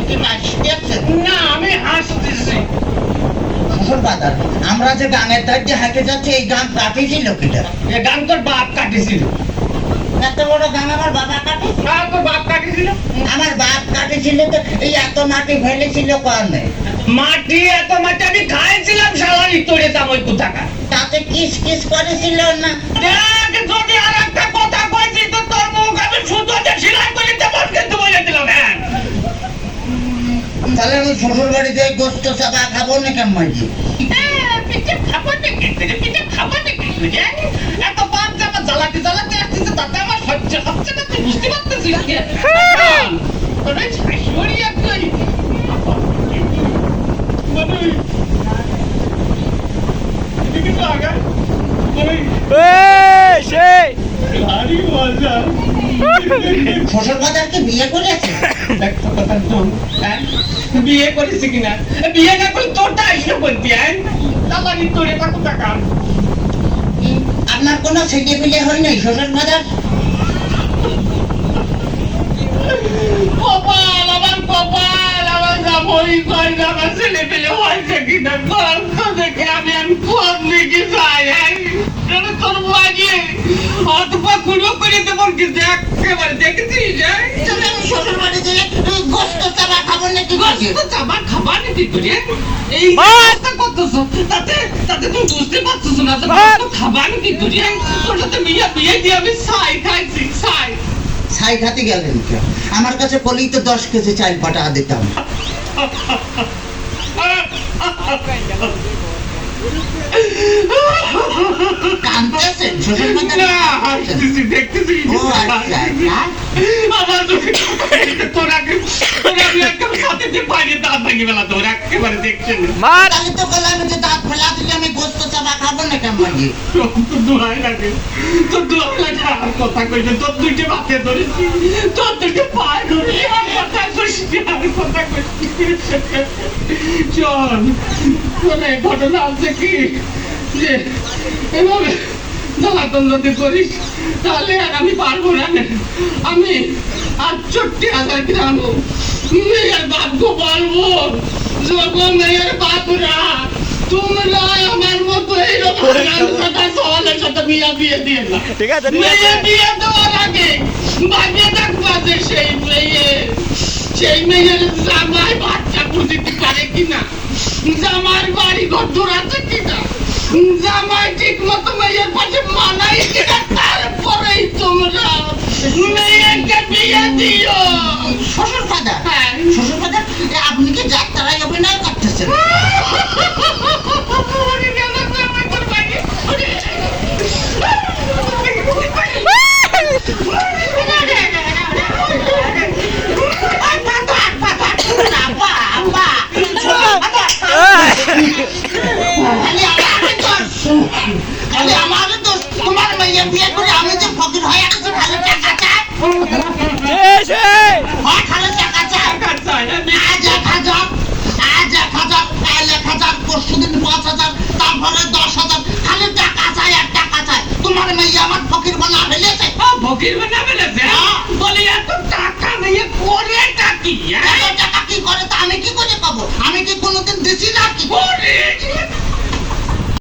কি হাসতেছে? না আমি হাসতেছি। শ্বশুর বাজার, আমরা যে গানের ধার দিয়ে হেঁটে যাচ্ছি, এই গান কাটিয়েছিল কিটা? এ গান তোর বাপ কাটেছিল। এত বড় গান আমার বাবা কাটে? হ্যাঁ তোর বাপ কাটেছিল। আমার বাপ কাটেছিল তো এই এত মাটি ফেলেছিল কারণে। মাটি এত মাটি আমি খাইছিলাম শালারি তোরে তামই কোথাকা। তাতে কিস কিস করেছিল না? দেখ যদি আর একটা কথা কইছি তো তোর মুখ আমি সুতোতে সেলাই করে দেব কিন্তু বলে দিলাম। হ্যাঁ তাহলে আমি শ্বশুর বাড়িতে গোস্ত চাপা খাবো না কেমন? পিঠে খাবো নাকি? পিঠে খাবো নাকি? এত বাপ জামা জ্বালাতে জ্বালাতে আসছে তাতে আমার সহ্য হচ্ছে না, তুই বুঝতে পারতেছিস কি? তোর ওই শাশুড়ি একই শ্বশুর বাজারকে বিয়ে করেছে? বিয়ে করেছি কিনা? বিয়ে না করে তোরটা আসলো বলতি। তাহলে তোরে কত টাকা? আপনার কোনো ছেলে পিলে হয় নাই শ্বশুর বাজার? কপাল আমার কপাল আমার জামই কয় না আমার ছেলে পেলে হয়েছে কিনা গল্প দেখে আমি কোন দিকে যাই। তোর বাড়ি অথবা খুলো করে দেবো কিন্তু একেবারে দেখেছিস? তাহলে আমি শ্বশুর বাড়িতে গোস্ত চাপা খাবো নাকি? আমার খাবার কি করে এই ব্যবস্থা করতেছো? তাতে তাতে তুমি বুঝতে পারছো না খাবার কি করে? তোর সাথে বিয়ে বিয়ে দিয়ে আমি ছাই খাইছি ছাই। ছাই খাতে গেলেন কেন? আমার কাছে বলেই তো 10 কেজি চাল পাঠা দিতাম। কাঁদতেছেন শ্বশুর বাজার? না হাসতেছি দেখতেছি। ও আচ্ছা, আচ্ছা। আমার তোরা আমি একদম সাথে যে পাইনি দাঁত ভাঙি বেলা তোর একেবারে দেখছেন। তাহলে তো বললাম যে দাঁত ফেলা দিলে আমি গোস্ত চাপা খাবো না কেমন? তোর দোয়াই লাগে তোর দোয়াই লাগে আর কথা কইছে তোর দুইটা বাতে ধরেছি তোর দুইটা পায়ে ধরে আর কথা কইছি আর কথা কইছি। চল তোর ঘটনা আছে কি যে এভাবে জ্বালাতন যদি করিস তাহলে আর আমি পারবো না। আমি 68,000 গ্রাম মেয়ের ভাগ্য পারবো যখন মেয়ের বাপরা তোমরা আমার মতো এইরকম কথা সওয়ালের সাথে বিয়ে দিয়ে না। ঠিক আছে মেয়ে বিয়ে দেওয়ার আগে ভাগ্যে দেখবা যে সেই মেয়ের জামাই বাচ্চা বুঝিতে পারে কিনা, জামার বাড়ি ঘর দূর আছে কিনা, জামাই ঠিক মতো মেয়ের পাশে মানাই কিনা, তারপরেই তোমরা মেয়েকে বিয়ে দিও। শ্বশুর বাজার, হ্যাঁ শ্বশুর বাজার, আপনি কি যাত্রায় অভিনয় করতেছেন? খালি আমার দোষ, তোমার মেয়ে বিয়ে করে আমি যে ফকির হয়ে গেছি, খালি টাকা চাই, হয় খালি টাকা চাই। আজ 1,000, আজ 1,000, কাল 1,000, পরশুদিন 5,000, তারপরে 10,000, খালি টাকা চাই আর টাকা চাই। তোমার মেয়ে আমার ফকির বানা ফেলেছে। ফকির বানা